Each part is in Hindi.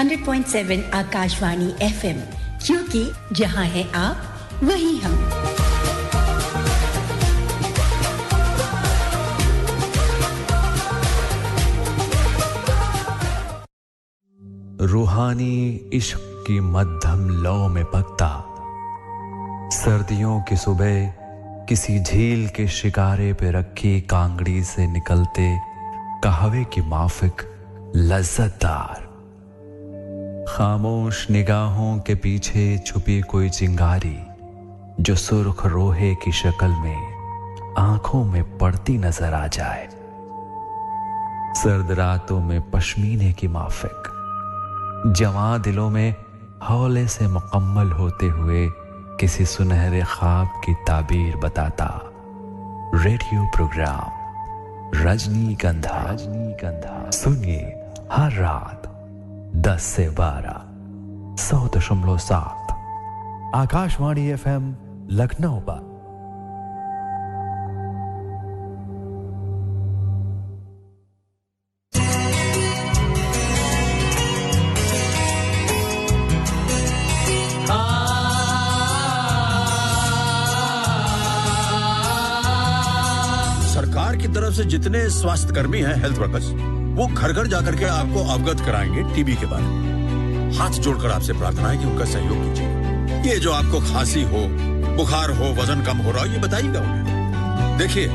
100.7 आकाशवाणी FM, क्योंकि जहां है आप वहीं हम। रूहानी इश्क की मध्यम लौ में पकता, सर्दियों की सुबह किसी झील के शिकारे पे रखी कांगड़ी से निकलते कहवे की माफिक लज्जतदार, खामोश निगाहों के पीछे छुपी कोई चिंगारी जो सुर्ख रोहे की शक्ल में आंखों में पड़ती नजर आ जाए, सर्द रातों में पश्मीने की माफिक जवां दिलों में हौले से मुकम्मल होते हुए किसी सुनहरे ख्वाब की ताबीर बताता रेडियो प्रोग्राम रजनीगंधा। सुनिए हर रात 10 से 12 100.7 आकाशवाणी FM लखनऊ पर। तरफ से जितने स्वास्थ्य कर्मी हैं, हेल्थ वर्कर्स, वो घर घर जाकर के आपको अवगत कराएंगे टीबी के बारे में। हाथ जोड़कर आपसे प्रार्थना है कि उनका सहयोग कीजिए। ये जो आपको खांसी हो, बुखार हो, वजन कम हो रहा हो, ये बताइएगा उन्हें। देखिए,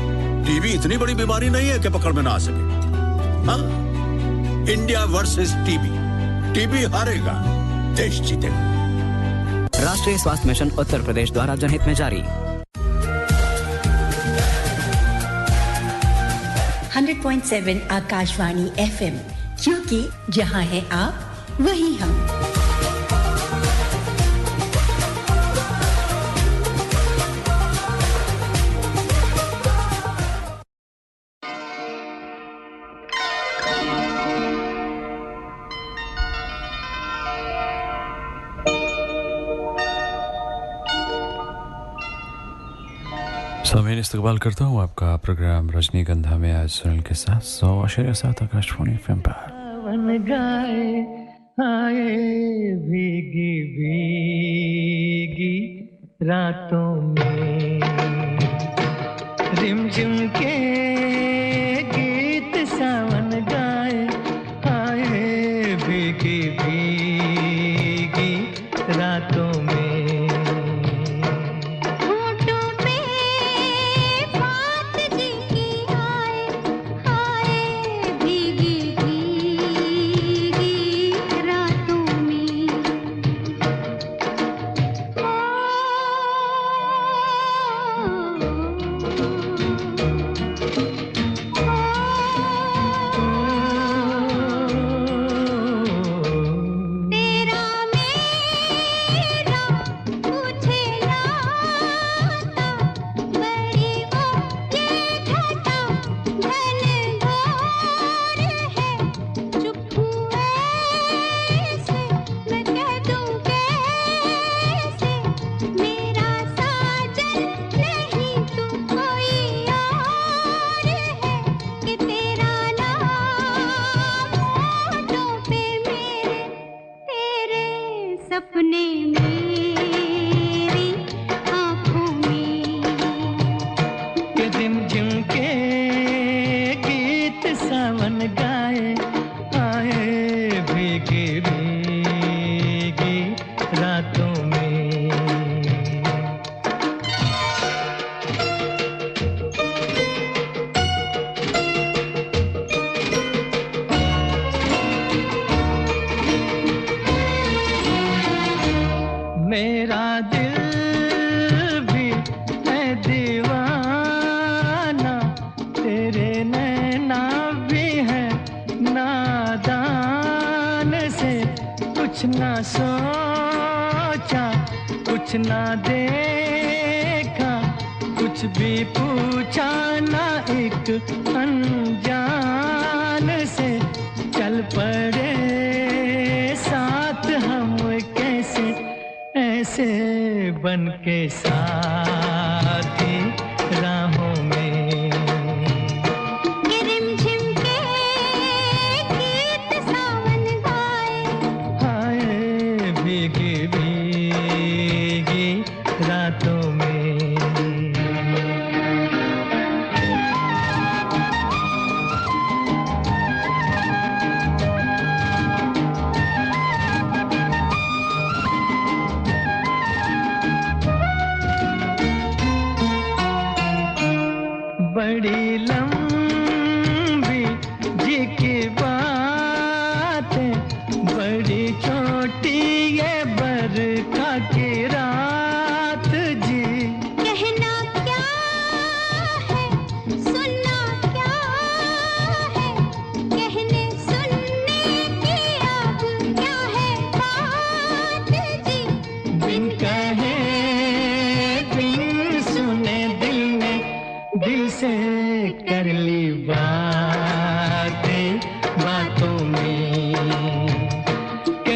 टीबी इतनी बड़ी बीमारी नहीं है कि पकड़ में ना आ सके। हाँ, इंडिया वर्सेस टीबी, टीबी हारेगा, देश जीतेगा। राष्ट्रीय स्वास्थ्य मिशन उत्तर प्रदेश द्वारा जनहित में जारी। 100.7 आकाशवाणी FM, क्योंकि जहां है आप वहीं हम। मैं इस्तकबाल करता हूँ आपका प्रोग्राम रजनीगंधा में आज सुनील के साथ 100.7 आकाशवाणी FM पर। सावन गाए आए भीगी भीगी रातों में, रिमझिम के गीत सावन गाए आए भीगी भीगी रातों में।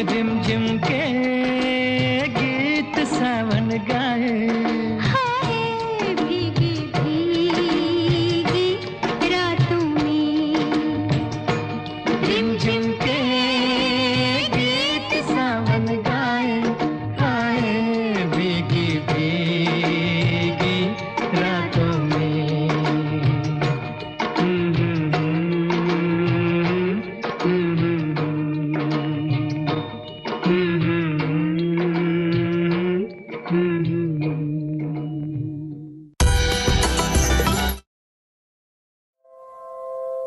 रिमझिम के गीत सावन गाए हाय भीगी भीगी रातों में रिमझिम के गीत सावन गाए हाय भीगी भीगी रातों में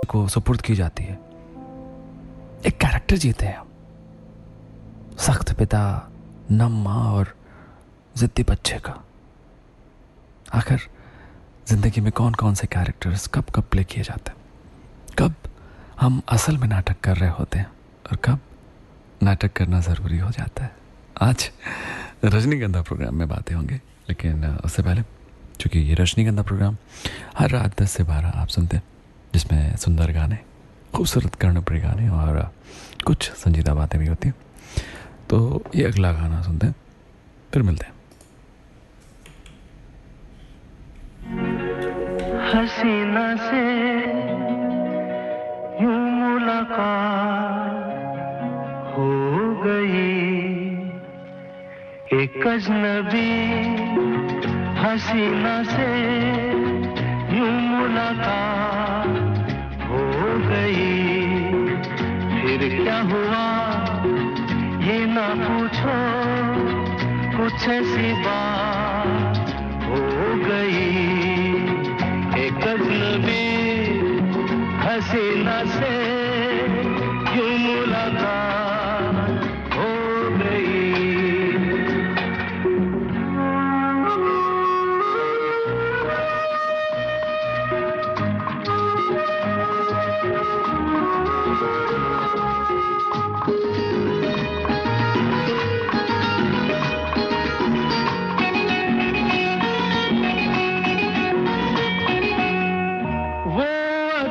को सुपुर्द की जाती है। एक कैरेक्टर जीते हैं हम, सख्त पिता, नम माँ और जिद्दी बच्चे का। आखिर जिंदगी में कौन कौन से कैरेक्टर्स कब कब प्ले किए जाते हैं, कब हम असल में नाटक कर रहे होते हैं और कब नाटक करना ज़रूरी हो जाता है। आज रजनीगंधा प्रोग्राम में बातें होंगी, लेकिन उससे पहले चूँकि ये रजनीगंधा प्रोग्राम हर रात 10 से 12 आप सुनते हैं, जिसमें सुंदर गाने, खूबसूरत कर्णप्रिय गाने और कुछ संजीदा बातें भी होती हैं। तो ये अगला गाना सुनते हैं, फिर मिलते हैं। हसीना से यूं मुलाकात हो गई, एक अजनबी हसीना से यूं मुलाकात हो गई। फिर क्या हुआ ये ना पूछो, कुछ ऐसी बात हो गई। एक अजनबी हसीना से यूं मुलाकात हो गई।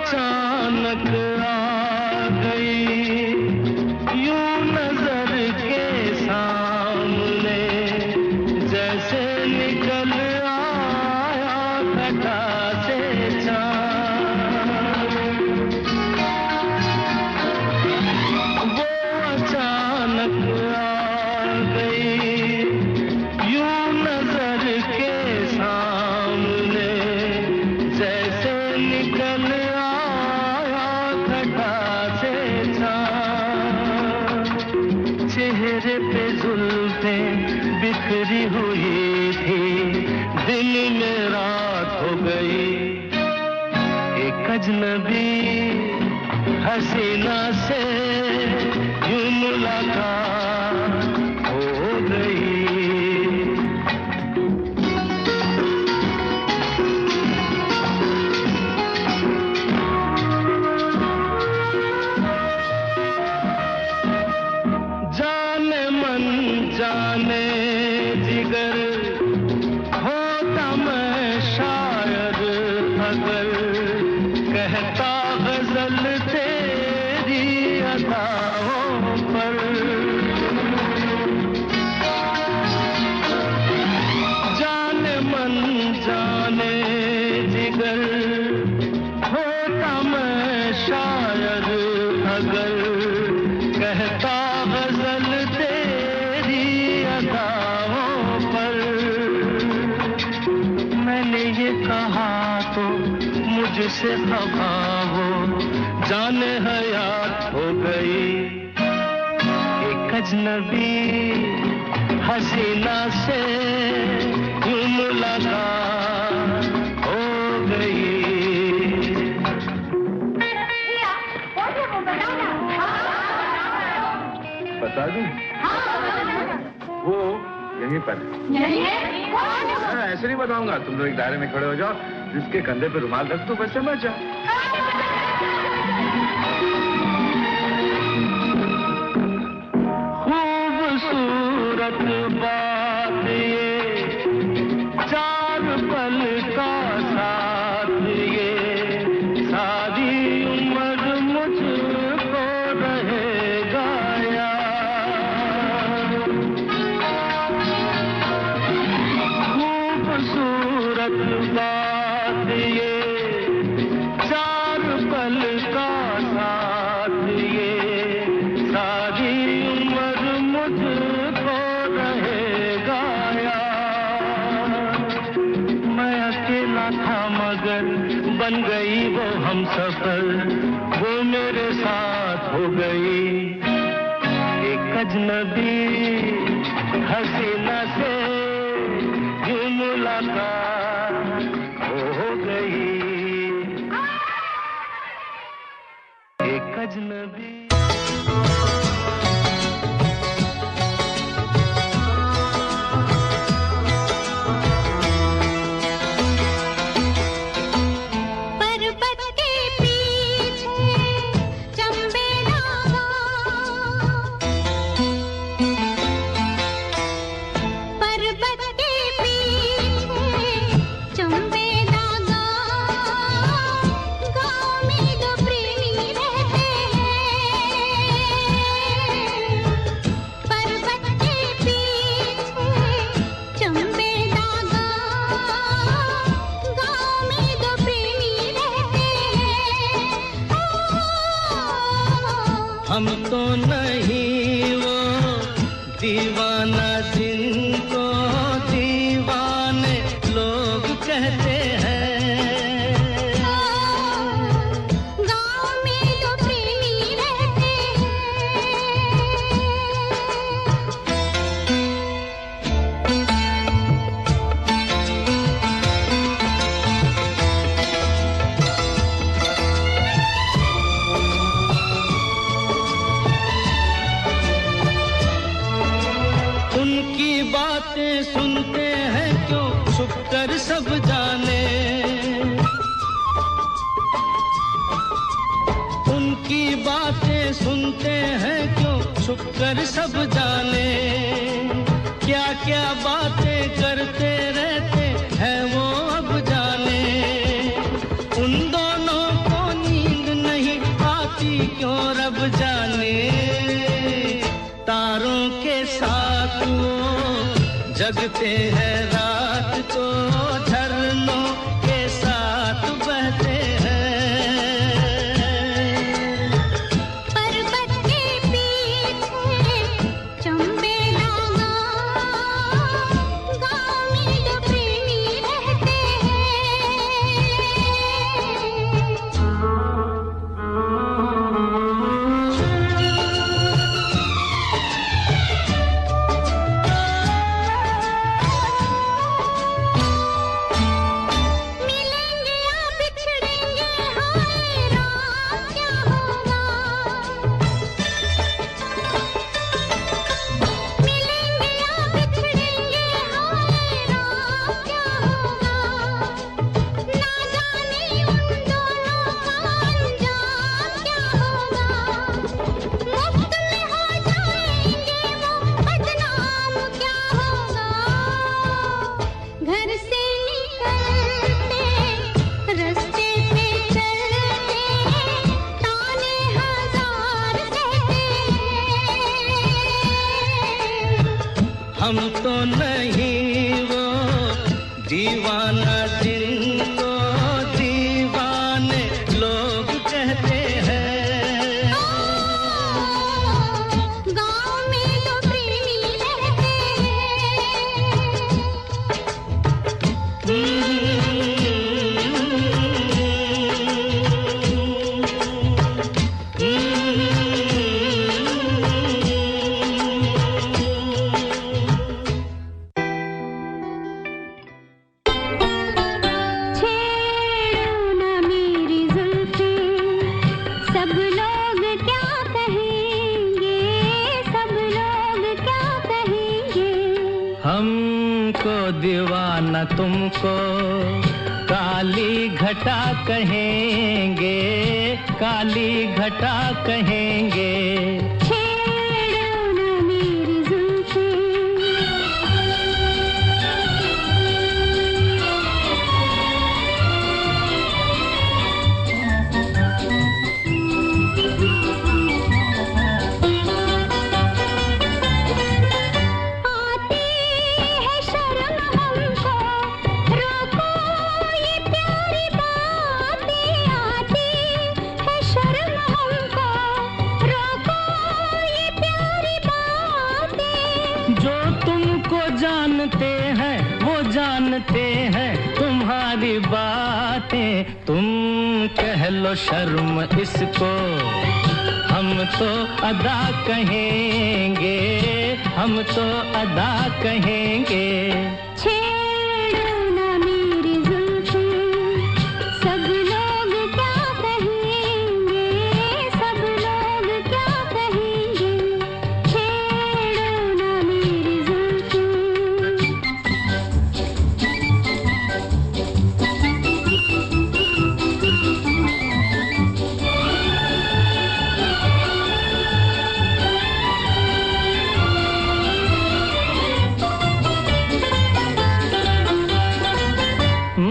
अचानक आ गई यूं नजर के सामने, जैसे निकल आया घटा से चाँद। वो अचानक आ गई यूं नजर के सामने, जैसे निकल चेहरे पे जुल्फें बिखरी हुई थी, दिन में रात हो गई। एक अजनबी हसीना से यूं मुलाकात हो गई। जाने जिगर होता मैं शायद अगर, कहता गजल तेरी अदाओं पर। जाने मन जाने जिगर होता मैं शायद अगर, कहता गजल पर। मैंने ये कहा तो मुझसे खफा हो, जाने हयात हो गई। एक अजनबी हसीना से यूं मुलाकात हो गई। बता दूं? वो यहीं पर है। ऐसे नहीं बताऊंगा, तुम लोग एक दायरे में खड़े हो जाओ, जिसके कंधे पे रुमाल रख दो, बस समझ जाओ। खूबसूरत बात ये, चार पल का साथ ये, सारी उम्र मुझको रहेगा याद। अजनबी हसीना से यूं मुलाकात हो गई एक अजनबी हम तो नहीं वो दीवाना जिनको दीवाने लोग कहते हैं गाँव में तो प्रेमी रहते सुनते हैं क्यों छुप कर सब जाने उनकी बातें सुनते हैं क्यों छुप कर सब जाने क्या क्या बातें करते रहते हैं वो अब जाने उन दोनों को नींद नहीं आती क्यों रब जाने तारों के साथ वो जगते हैं रात को झरनों के साथ बहते हैं पर्वत के पीछे चंबे लगा गाँव में तो प्रेमी रहते हम तो नहीं वो दीवाना जिनको दीवाने लोग कहते हैं गाँव में तो प्रेमी रहते दीवाना तुमको काली घटा कहेंगे काली घटा कहेंगे जानते हैं वो जानते हैं तुम्हारी बातें तुम कह लो शर्म इसको हम तो अदा कहेंगे हम तो अदा कहेंगे छेड़ो ना मेरी जुल्फी सब लोग क्या कहेंगे सब लोग क्या कहेंगे छेड़ो ना मेरी जुल्फी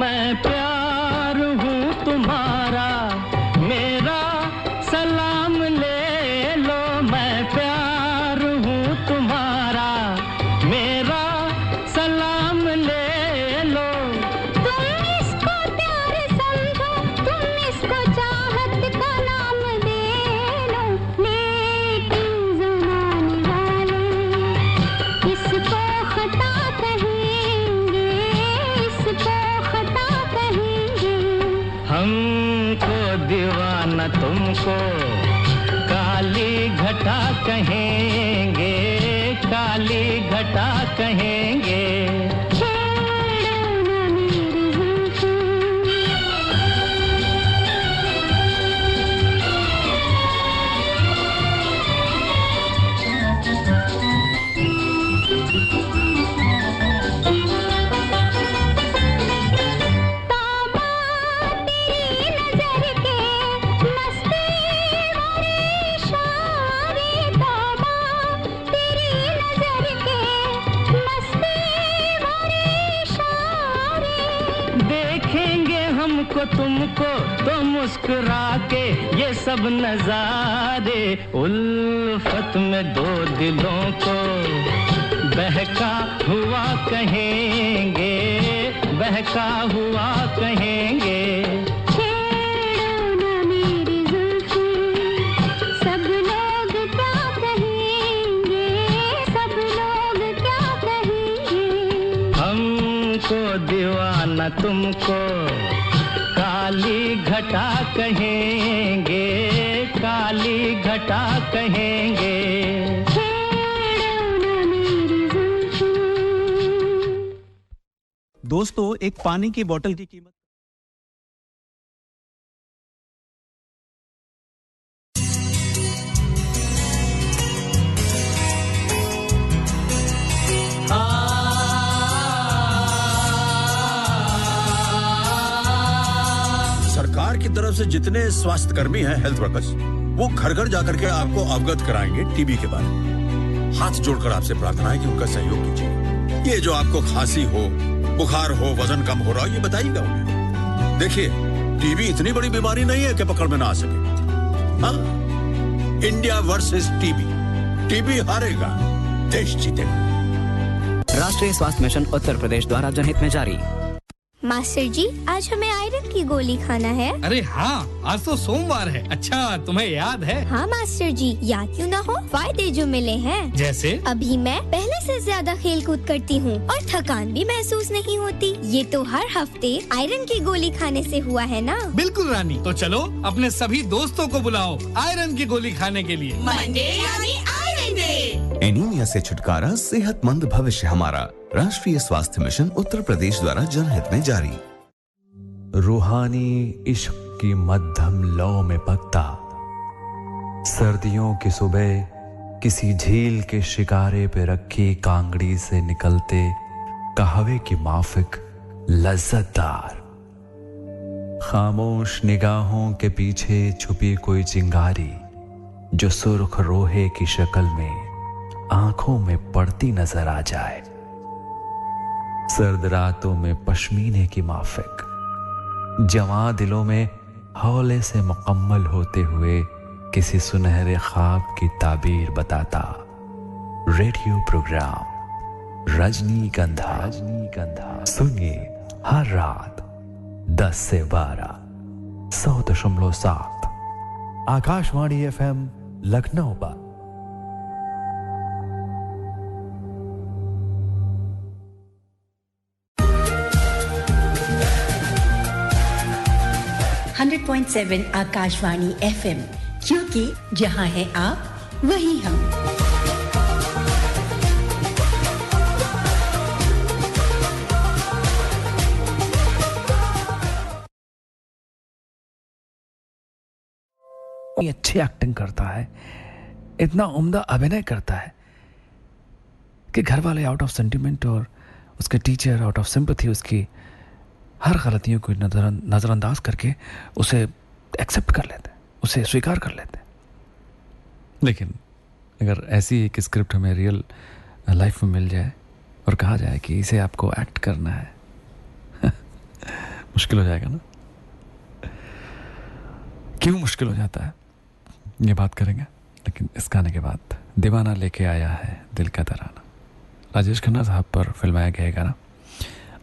मैं प्यार हूँ तुम्हारा मेरा सलाम ले लो मैं प्यार हूँ तुम्हारा मेरा सलाम ले लो तुम इसको प्यार समझो तुम इसको चाहत का नाम दे लो लेकिन ज़माने वाले इसको खता कहेंगे इसको खता कहेंगे हमको दीवाना तुमको काली घटा कहेंगे काली घटा कहेंगे छेड़ो ना मेरी जुल्फी तामा तेरी नजर के मस्ती भरे इशारे तामा तेरी नजर के मस्ती भरे इशारे देखेंगे हमको तुमको तो मुस्कुरा के ये सब नजारे उल्फत में दो दिलों को बहका हुआ कहेंगे बहका हुआ कहेंगे छेड़ो ना मेरी जुल्फी सब लोग क्या कहेंगे सब लोग क्या कहेंगे हमको दीवाना तुमको काली घटा कहेंगे काली घटा कहेंगे छेड़ो ना मेरी जुल्फी दोस्तों एक पानी की बोतल की कीमत सरकार की तरफ से जितने स्वास्थ्य कर्मी हैं हेल्थ वर्कर्स वो घर घर जाकर के आपको अवगत कराएंगे टीबी के बारे में हाथ जोड़कर आपसे प्रार्थना है कि उनका सहयोग कीजिए ये जो आपको खांसी हो बुखार हो वजन कम हो रहा हो ये बताइएगा उन्हें देखिए टीबी इतनी बड़ी बीमारी नहीं है कि पकड़ में ना आ सके हाँ इंडिया वर्सेस टीबी हारेगा देश जीतेगा राष्ट्रीय स्वास्थ्य मिशन उत्तर प्रदेश द्वारा जनहित में जारी मास्टर जी आज हमें आयरन की गोली खाना है अरे हाँ आज तो सोमवार है अच्छा तुम्हें याद है हाँ मास्टर जी याद क्यों ना हो फायदे जो मिले हैं जैसे अभी मैं पहले से ज्यादा खेल कूद करती हूँ और थकान भी महसूस नहीं होती ये तो हर हफ्ते आयरन की गोली खाने से हुआ है ना बिल्कुल रानी तो चलो अपने सभी दोस्तों को बुलाओ आयरन की गोली खाने के लिए मंडे यानी आयरन डे एनीमिया से छुटकारा सेहतमंद भविष्य हमारा राष्ट्रीय स्वास्थ्य मिशन उत्तर प्रदेश द्वारा जनहित में जारी रूहानी इश्क की मध्यम लौ में पकता सर्दियों की सुबह किसी झील के शिकारे पे रखी कांगड़ी से निकलते कहवे की माफिक लज्जतदार खामोश निगाहों के पीछे छुपी कोई चिंगारी जो सुर्ख रोहे की शक्ल में आंखों में पड़ती नजर आ जाए सर्द रातों में पश्मीने की माफिक जवां दिलों में हौले से मुकम्मल होते हुए किसी सुनहरे ख्वाब की ताबीर बताता रेडियो प्रोग्राम रजनीगंधा सुनिए हर रात 10 से 12 100.7 आकाशवाणी FM लखनऊ पर 100.7 आकाशवाणी FM क्योंकि जहां हैं आप वहीं हम अच्छी एक्टिंग करता है, इतना उम्दा अभिनय करता है कि घर वाले आउट ऑफ सेंटिमेंट और उसके टीचर आउट ऑफ सिंपैथी उसकी हर गलतियों को नज़रअंदाज करके उसे एक्सेप्ट कर लेते हैं, उसे स्वीकार कर लेते हैं। लेकिन अगर ऐसी एक स्क्रिप्ट हमें रियल लाइफ में मिल जाए और कहा जाए कि इसे आपको एक्ट करना है, मुश्किल हो जाएगा ना। क्यों मुश्किल हो जाता है ये बात करेंगे, लेकिन इस गाने के बाद दीवाना लेके आया है दिल का तराना, राजेश खन्ना साहब पर फिल्माया गया गाना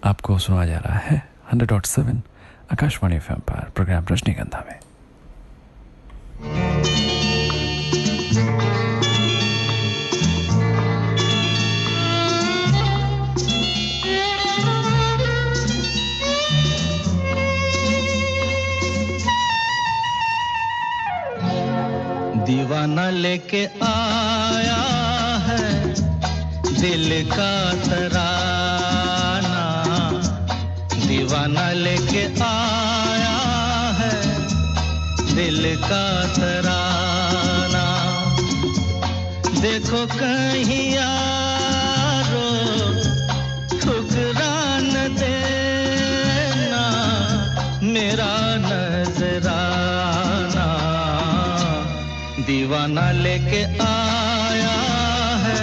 आपको सुना जा रहा है 100.7 आकाशवाणी एफएम पर प्रोग्राम रजनीगंधा में। दीवाना लेके आया है दिल का तराना, दीवाना लेके आया है दिल का तराना। देखो कहीं यारो ठुकरा न देना मेरा नजराना, दीवाना लेके आया है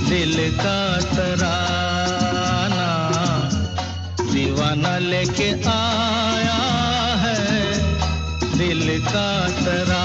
दिल का तराना, दीवाना लेके आया है दिल का तराना।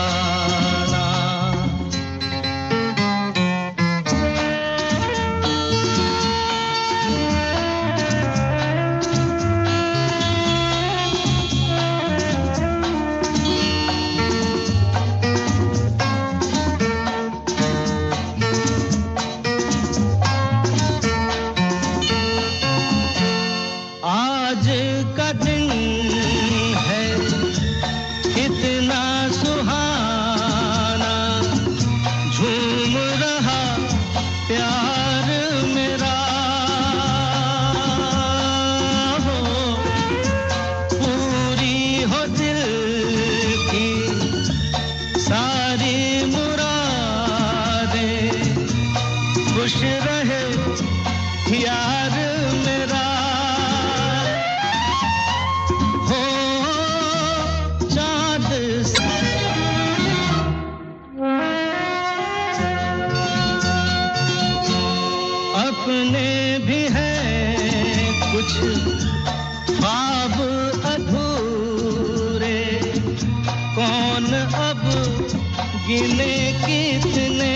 गिने कितने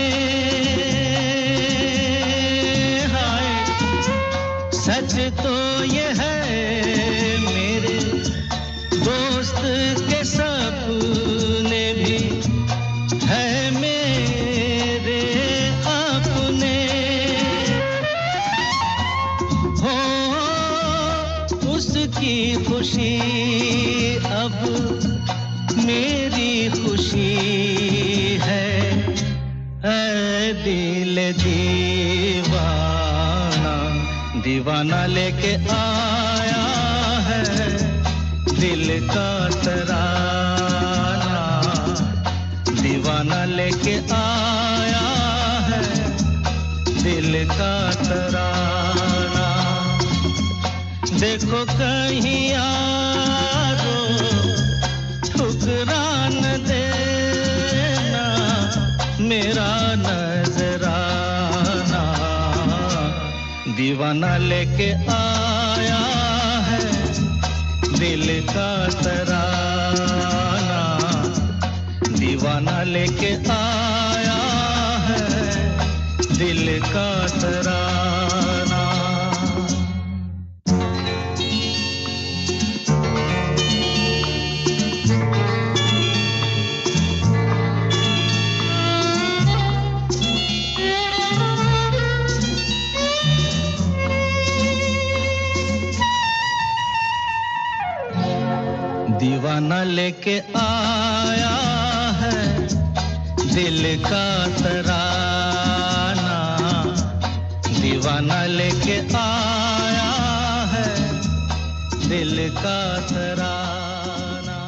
हाय, सच तो ये है मेरे दोस्त के सपने भी है मेरे अपने। हो उसकी खुशी अब मेरी खुशी है, दिल दीवाना, दीवाना लेके आया है दिल का तराना, दीवाना लेके आया है दिल का तराना। देखो कहीं यारो ठुकरा न देना मेरा नजराना, दीवाना लेके आया है दिल का तराना, दीवाना लेके आया है दिल का तराना। दीवाना लेके आया है दिल का तराना, दीवाना लेके आया है दिल का तराना।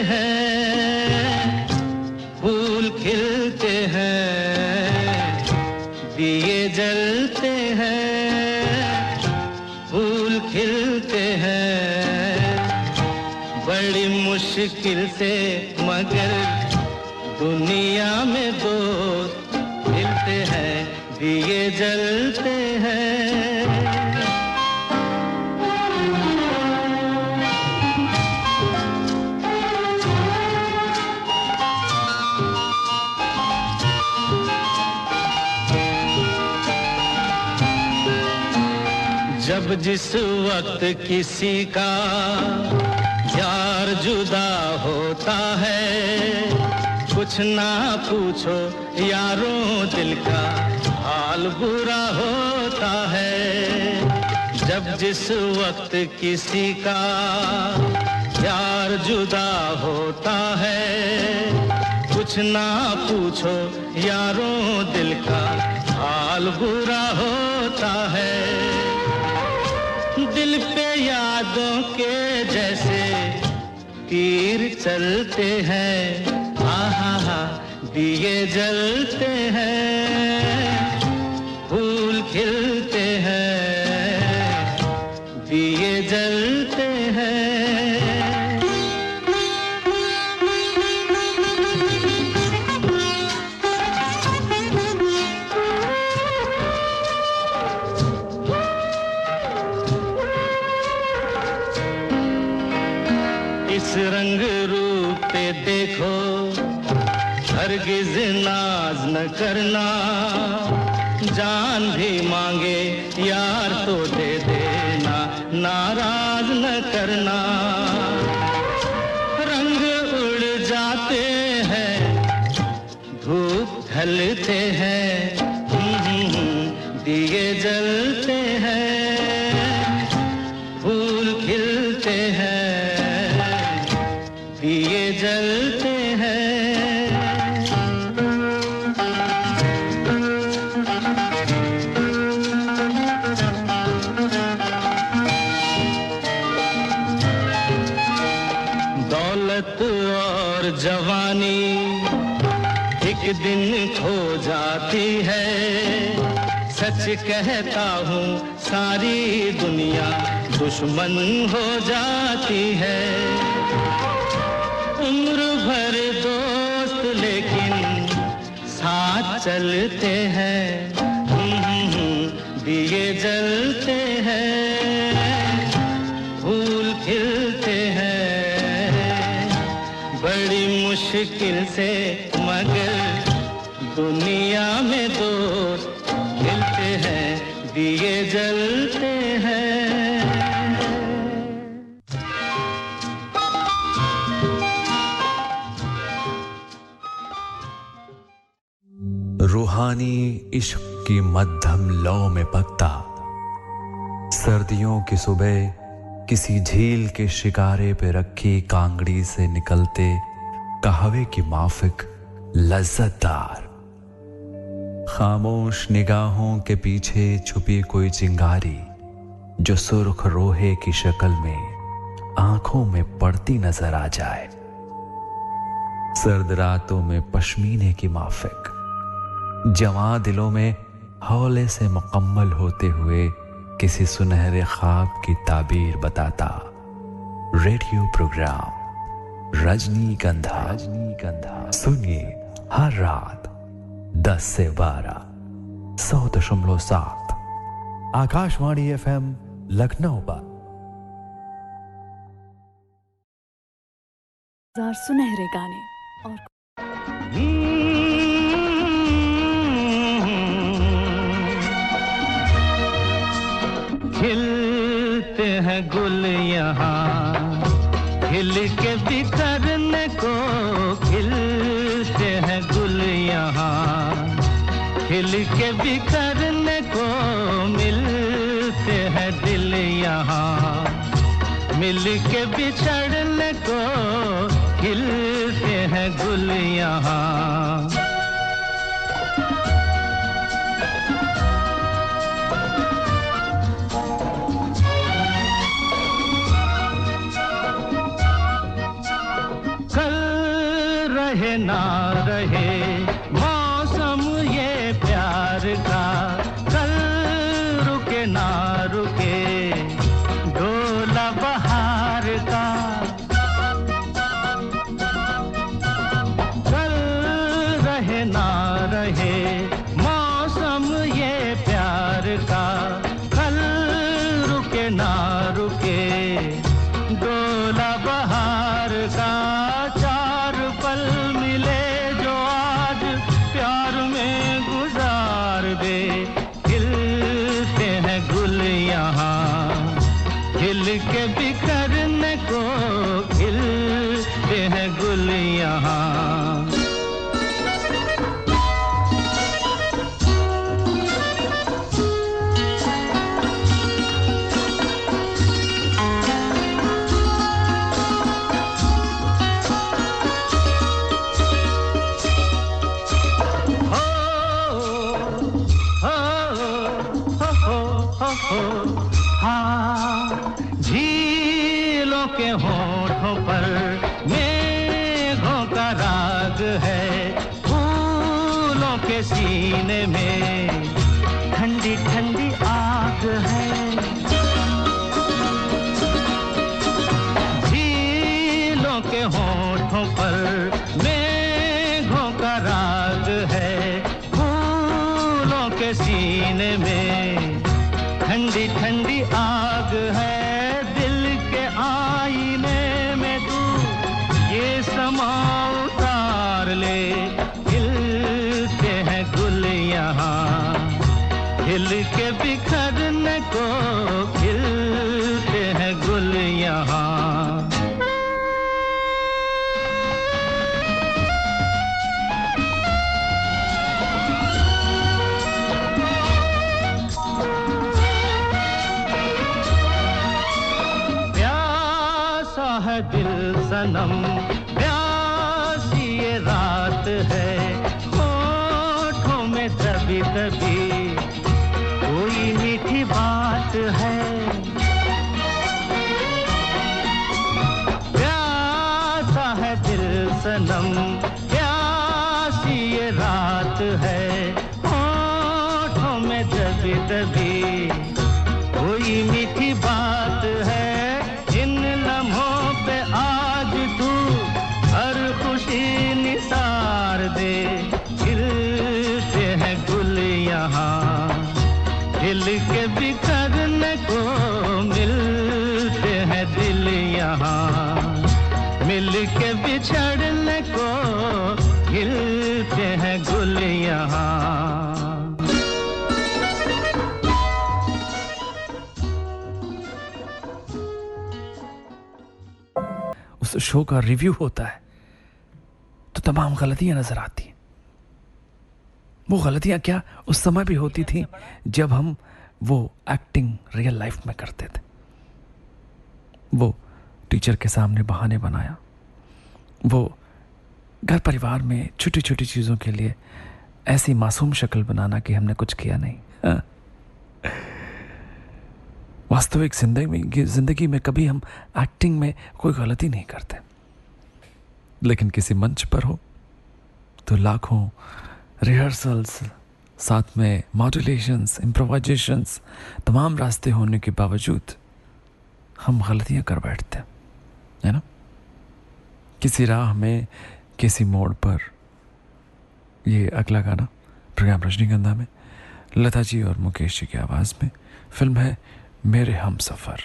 हैं, फूल खिलते हैं, दिए जलते हैं, फूल खिलते हैं, बड़ी मुश्किल से मगर दुनिया में दोस्त मिलते हैं, दिए जलते हैं। जब जिस वक्त किसी का यार जुदा होता है, कुछ ना पूछो यारों दिल का हाल बुरा होता है। जब जिस वक्त किसी का यार जुदा होता है, कुछ ना पूछो यारों दिल का हाल बुरा होता है। दिल पे यादों के जैसे तीर चलते हैं, आहा दिए जलते हैं, फूल खिलते हैं, दिए जलते हैं। रंग रूप पे देखो हरगिज़ नाज न करना, जान भी मांगे यार तो दे देना, नाराज न करना। रंग उड़ जाते हैं, धूप ढलते हैं, दिए जलते हैं, फूल खिलते हैं, दिए जलते हैं। दौलत और जवानी एक दिन खो जाती है, सच कहता हूँ सारी दुनिया दुश्मन हो जाती है। उम्र भर दोस्त लेकिन साथ चलते हैं, दिए जलते हैं, फूल खिलते हैं, बड़ी मुश्किल से मगर दुनिया में दोस्त मिलते हैं, दिए जलते हैं। रूहानी इश्क की मध्यम लौ में पकता, सर्दियों की सुबह किसी झील के शिकारे पे रखी कांगड़ी से निकलते कहवे की माफिक लज्जतदार, खामोश निगाहों के पीछे छुपी कोई चिंगारी जो सुर्ख रोहे की शक्ल में आंखों में पड़ती नजर आ जाए। सर्द रातों में पश्मीने की माफिक जवां दिलों में हौले से मुकम्मल होते हुए किसी सुनहरे ख्वाब की ताबीर बताता। रेडियो प्रोग्राम रजनीगंधा सुनिए हर रात 10 से 12 100.7 आकाशवाणी FM लखनऊ पर। सुनहरे गाने और खिलते हैं गुल यहाँ, खिल के बिखरने को, खिलते हैं गुल यहाँ, खिल के बिखरने को, मिलते हैं दिल यहाँ, मिल के बिछड़ने को, खिलते हैं गुल यहाँ। रहे ना रहे मौसम ये प्यार का, कल रुके ना रुके डोला बहार का, कल रहे ना रहे मौसम ये प्यार का, कल रुके ना रुके डोला बहार का। चार पल मिले जो आज प्यार में गुजार दे, खिलते हैं गुल यहाँ, खिल के बिखरने को खिलते हैं गुल यहाँ। हाँ, झीलों के होठों पर मेघों का राग है, फूलों के सीने में ठंडी ठंडी आग है, झीलों के होठों पर मेघों का राग है, फूलों के सीने में ठंडी ठंडी आग है। दिल के आईने में तू ये समा उतार ले, खिलते हैं गुल यहाँ, खिल के बिखरने को खिलते हैं गुल यहाँ। दिल सनम प्यासी ये रात है, होठों में दबी दबी कोई मीठी बात है, प्यासा है दिल सनम प्यासी ये रात है, होठों में दबी दबी कोई मीठी बात है। इन लम्हों पे आज तू हर खुशी निसार दे, खिलते हैं गुल यहाँ, खिल के बिखरने को मिलते हैं दिल यहाँ, मिल के बिछड़ने को खिलते हैं गुल यहाँ। उस शो का रिव्यू होता है तो तमाम गलतियां नजर आती हैं। वो गलतियां क्या उस समय भी होती थी जब हम वो एक्टिंग रियल लाइफ में करते थे। वो टीचर के सामने बहाने बनाया, वो घर परिवार में छोटी छोटी चीज़ों के लिए ऐसी मासूम शक्ल बनाना कि हमने कुछ किया नहीं। हाँ। वास्तविक जिंदगी में कभी हम एक्टिंग में कोई गलती नहीं करते, लेकिन किसी मंच पर हो तो लाखों रिहर्सल्स, साथ में मॉड्यूलेशंस, इम्प्रोवाइजेशंस, तमाम रास्ते होने के बावजूद हम गलतियां कर बैठते हैं, है ना। किसी राह में, किसी मोड़ पर, ये अगला गाना प्रोग्राम रजनीगंधा में लता जी और मुकेश जी की आवाज़ में, फिल्म है मेरे हमसफर।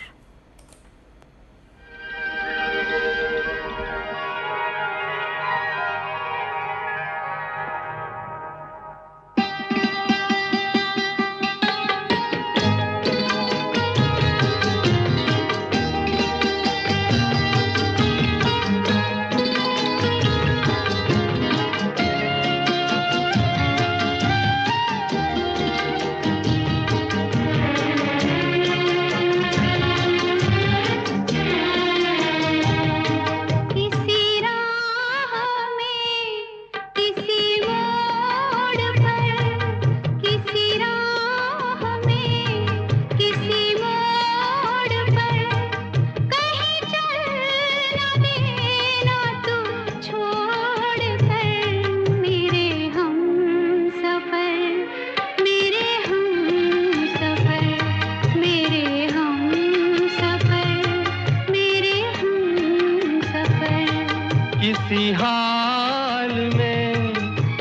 हाल में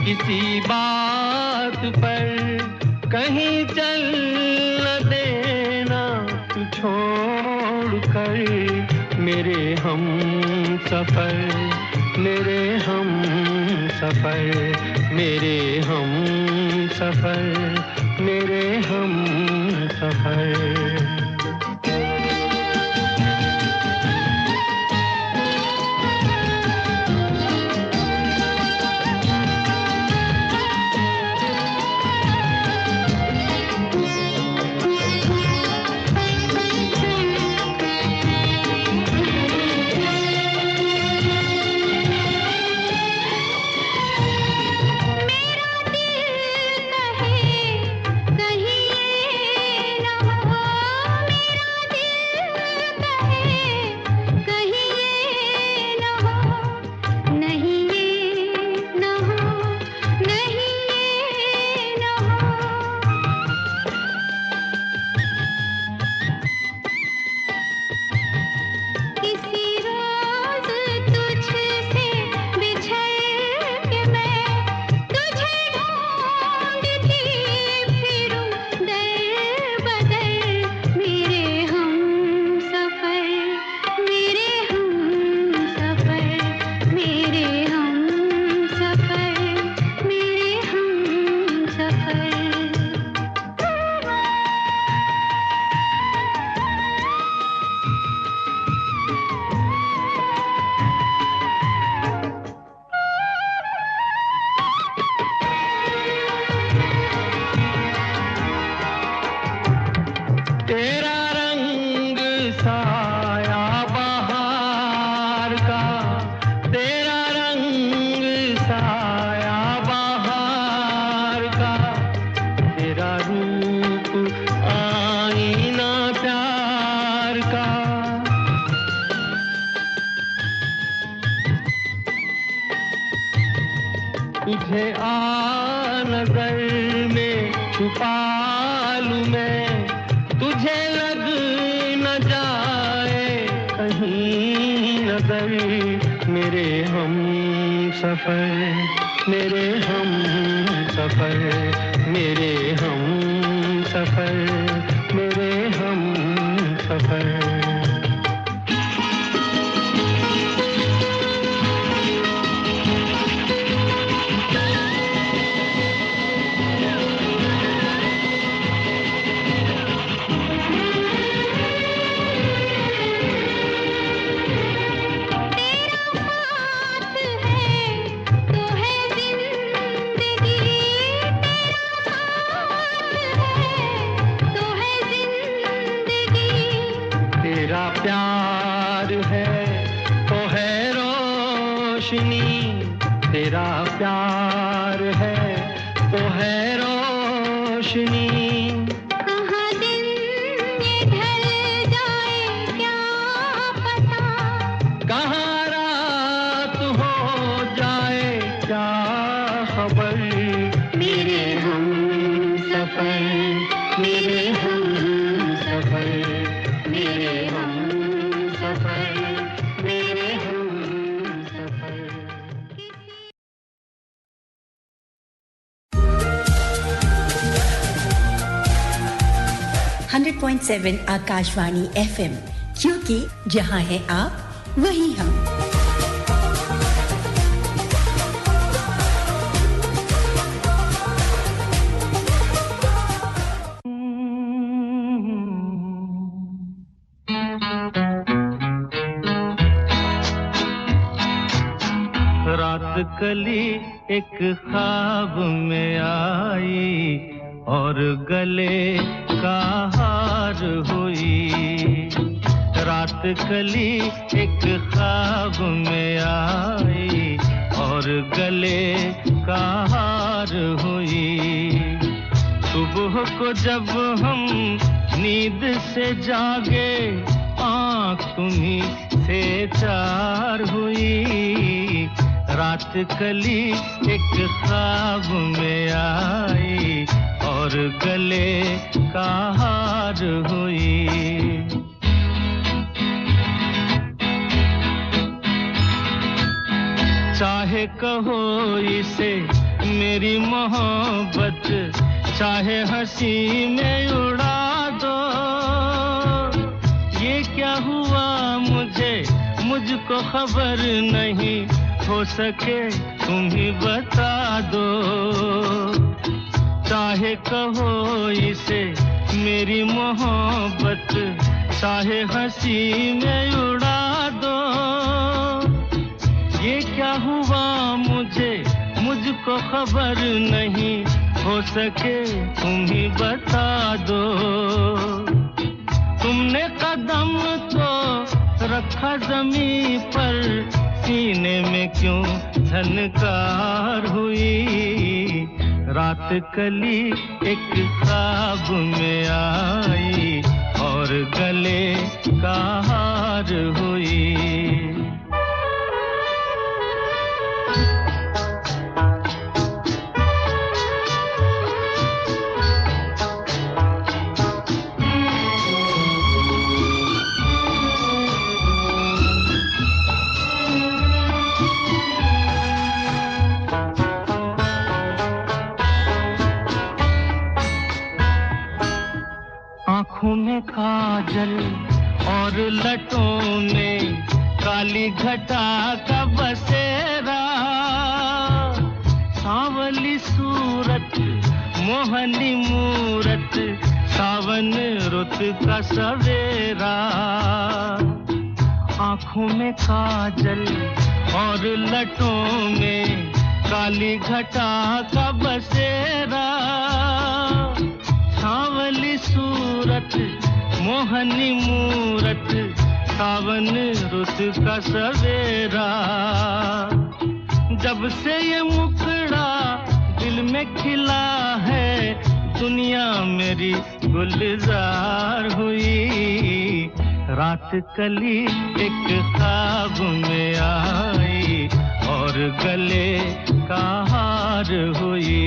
किसी बात पर कहीं चल न देना तू छोड़ कर मेरे हम सफर मेरे हम सफर मेरे हम सफर मेरे हम सफर आकाशवाणी FM, क्योंकि जहां हैं आप वहीं हम। रात कली एक ख्वाब में आई और गले का हार हुई। रात कली एक ख्वाब में आई और गले का हार हुई। सुबह को जब हम नींद से जागे आँख तुम्हीं से चार हुई। रात कली एक ख्वाब में आई और गले का हार हुई। चाहे कहो इसे मेरी मोहब्बत, चाहे हंसी में उड़ा दो। ये क्या हुआ मुझको खबर नहीं, हो सके तुम ही बता दो। चाहे कहो इसे मेरी मोहब्बत, चाहे हंसी में उड़ा दो। ये क्या हुआ मुझको खबर नहीं, हो सके तुम ही बता दो। तुमने कदम तो रखा ज़मीं पर, सीने में क्यों झनकार हुई। रात कली एक ख्वाब में आई और गले का हार हुई। आँखों में काजल और लटों में काली घटा का बसेरा, सांवली सूरत मोहनी मूरत, सावन रुत का सवेरा। आँखों में काजल और लटों में काली घटा का बसेरा, सांवली सूरत मोहनी मूरत, सावन रुत का सवेरा। जब से ये मुखड़ा दिल में खिला है, दुनिया मेरी गुलजार हुई। रात कली एक ख्वाब में आई और गले का हार हुई।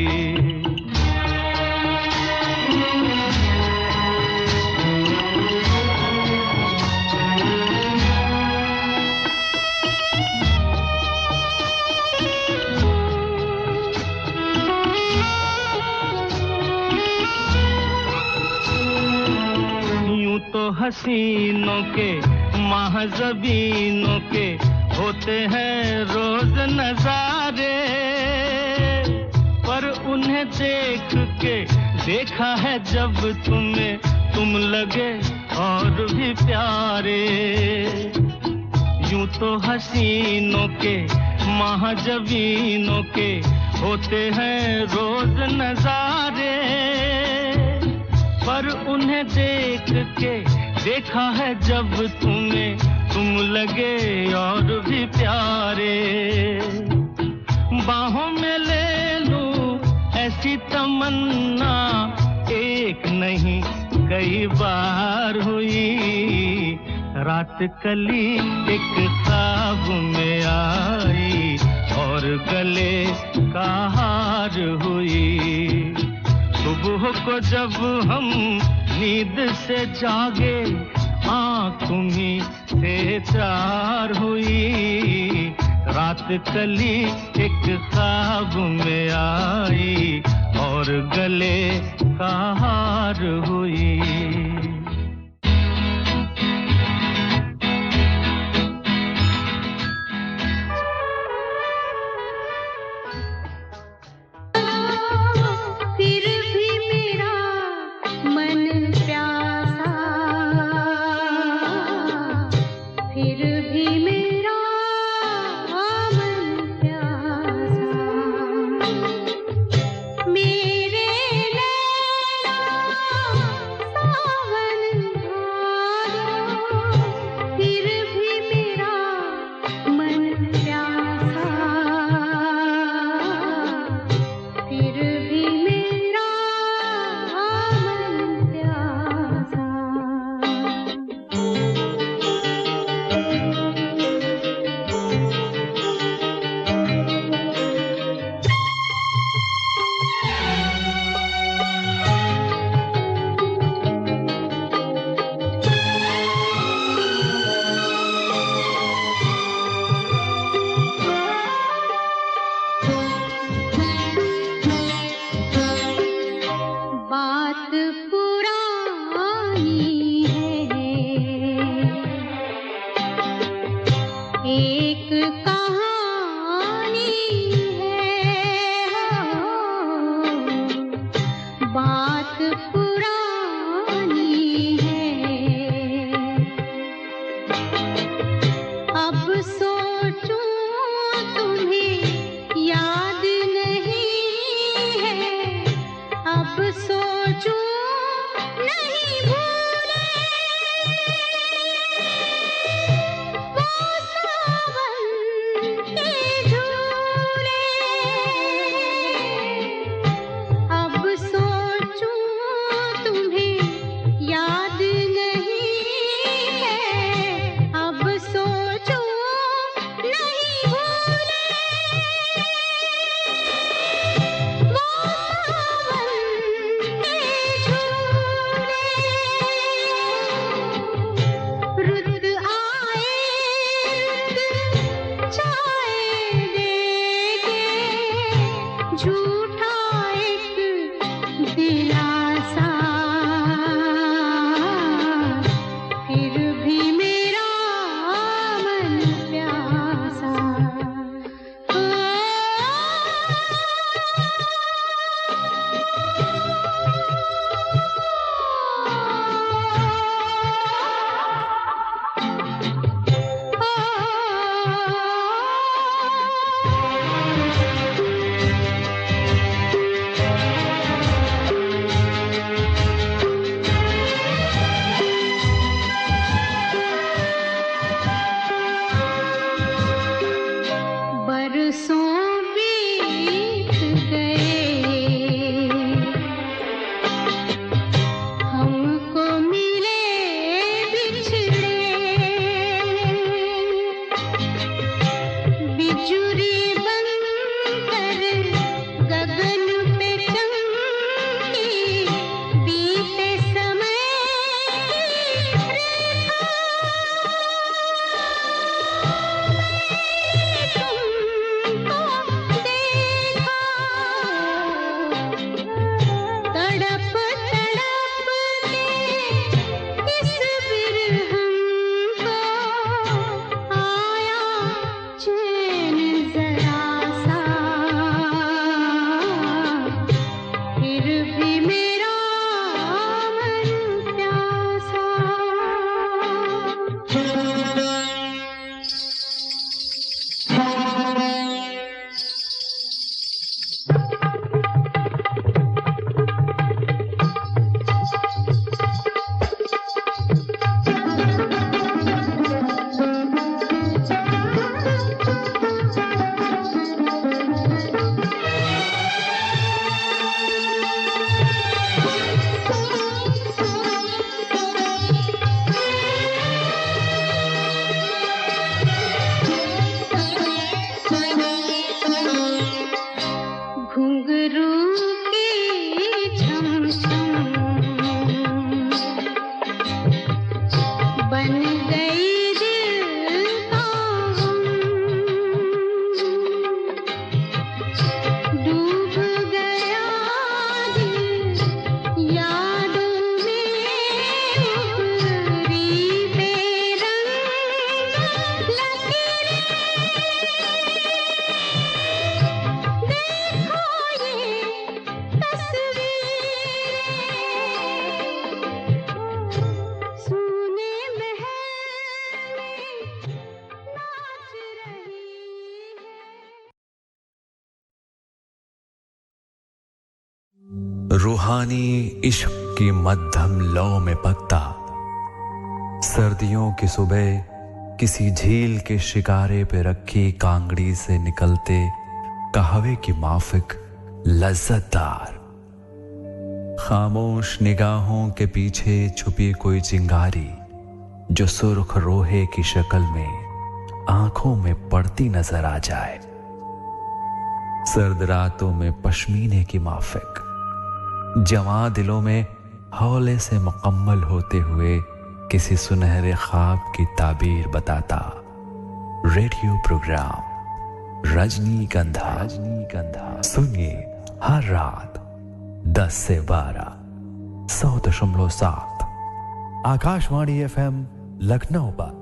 तो हसीनों के महज़बीनों के होते हैं रोज नजारे, पर उन्हें देख के देखा है जब तुम्हें, तुम लगे और भी प्यारे। यूं तो हसीनों के महज़बीनों के होते हैं रोज नजारे, पर उन्हें देख के देखा है जब तुम्हें, तुम लगे और भी प्यारे। बाहों में ले लूं ऐसी तमन्ना, एक नहीं कई बार हुई। रात कली एक ख्वाब में आई और गले का हार हुई। सुबह को जब हम नींद से जागे, आँख तुम्हीं से चार हुई। रात कली एक ख्वाब में आई और गले का हार हुई। मेरे नैना झूठा एक दिलासा, फिर भी मेरा मन प्यासा। रूहानी इश्क की मध्यम लौ में पकता, सर्दियों की सुबह किसी झील के शिकारे पे रखी कांगड़ी से निकलते कहवे की माफिक लज्जतदार, खामोश निगाहों के पीछे छुपी कोई चिंगारी जो सुर्ख रोहे की शक्ल में आंखों में पड़ती नजर आ जाए। सर्द रातों में पश्मीने की माफिक जवां दिलों में हौले से मुकम्मल होते हुए किसी सुनहरे ख्वाब की ताबीर बताता रेडियो प्रोग्राम रजनीगंधा सुनिए हर रात 10 से 12 100.7 आकाशवाणी FM लखनऊ पर।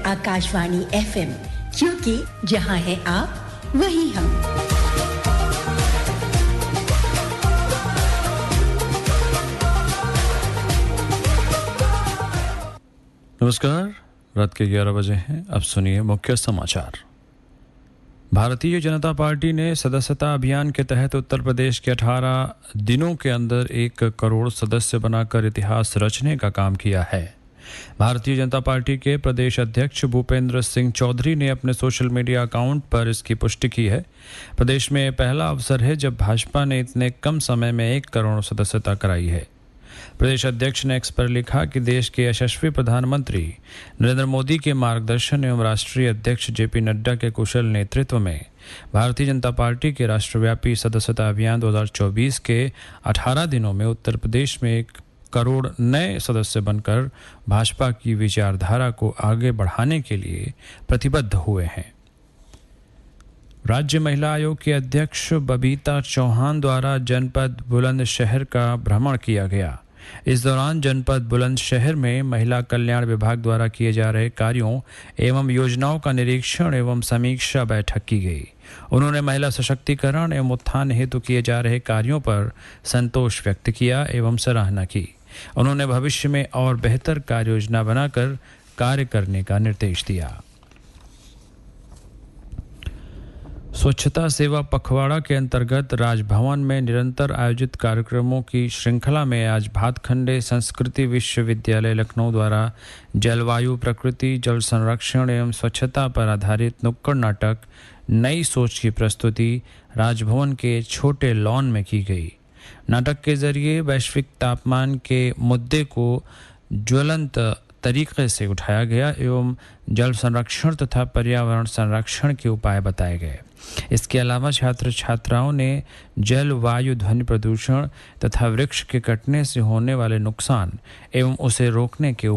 आकाशवाणी FM, क्योंकि जहां हैं आप वहीं हम। नमस्कार, रात के 11 बजे हैं। अब सुनिए मुख्य समाचार। भारतीय जनता पार्टी ने सदस्यता अभियान के तहत उत्तर प्रदेश के 18 दिनों के अंदर 1 करोड़ सदस्य बनाकर इतिहास रचने का काम किया है। भारतीय जनता पार्टी के प्रदेश अध्यक्ष भूपेंद्र सिंह चौधरी ने अपने सोशल मीडिया अकाउंट पर इसकी पुष्टि की है। प्रदेश में पहला अवसर है जब भाजपा ने इतने कम समय में 1 करोड़ सदस्यता कराई है। प्रदेश अध्यक्ष ने एक्स पर लिखा कि देश के यशस्वी प्रधानमंत्री नरेंद्र मोदी के मार्गदर्शन एवं राष्ट्रीय अध्यक्ष जेपी नड्डा के कुशल नेतृत्व में भारतीय जनता पार्टी के राष्ट्रव्यापी सदस्यता अभियान 2024 के 18 दिनों में उत्तर प्रदेश में 1 करोड़ नए सदस्य बनकर भाजपा की विचारधारा को आगे बढ़ाने के लिए प्रतिबद्ध हुए हैं। राज्य महिला आयोग के अध्यक्ष बबीता चौहान द्वारा जनपद बुलंदशहर का भ्रमण किया गया। इस दौरान जनपद बुलंदशहर में महिला कल्याण विभाग द्वारा किए जा रहे कार्यों एवं योजनाओं का निरीक्षण एवं समीक्षा बैठक की गई। उन्होंने महिला सशक्तिकरण एवं उत्थान हेतु किए जा रहे कार्यों पर संतोष व्यक्त किया एवं सराहना की। उन्होंने भविष्य में और बेहतर कार्य योजना बनाकर कार्य करने का निर्देश दिया। स्वच्छता सेवा पखवाड़ा के अंतर्गत राजभवन में निरंतर आयोजित कार्यक्रमों की श्रृंखला में आज भातखंडे संस्कृति विश्वविद्यालय लखनऊ द्वारा जलवायु, प्रकृति, जल संरक्षण एवं स्वच्छता पर आधारित नुक्कड़ नाटक नई सोच की प्रस्तुति राजभवन के छोटे लॉन में की गई। नाटक के जरिए वैश्विक तापमान के मुद्दे को ज्वलंत तरीके से उठाया गया एवं जल संरक्षण तथा पर्यावरण संरक्षण के उपाय बताए गए। इसके अलावा छात्र छात्राओं ने जल, वायु, ध्वनि प्रदूषण तथा वृक्ष के कटने से होने वाले नुकसान एवं उसे रोकने के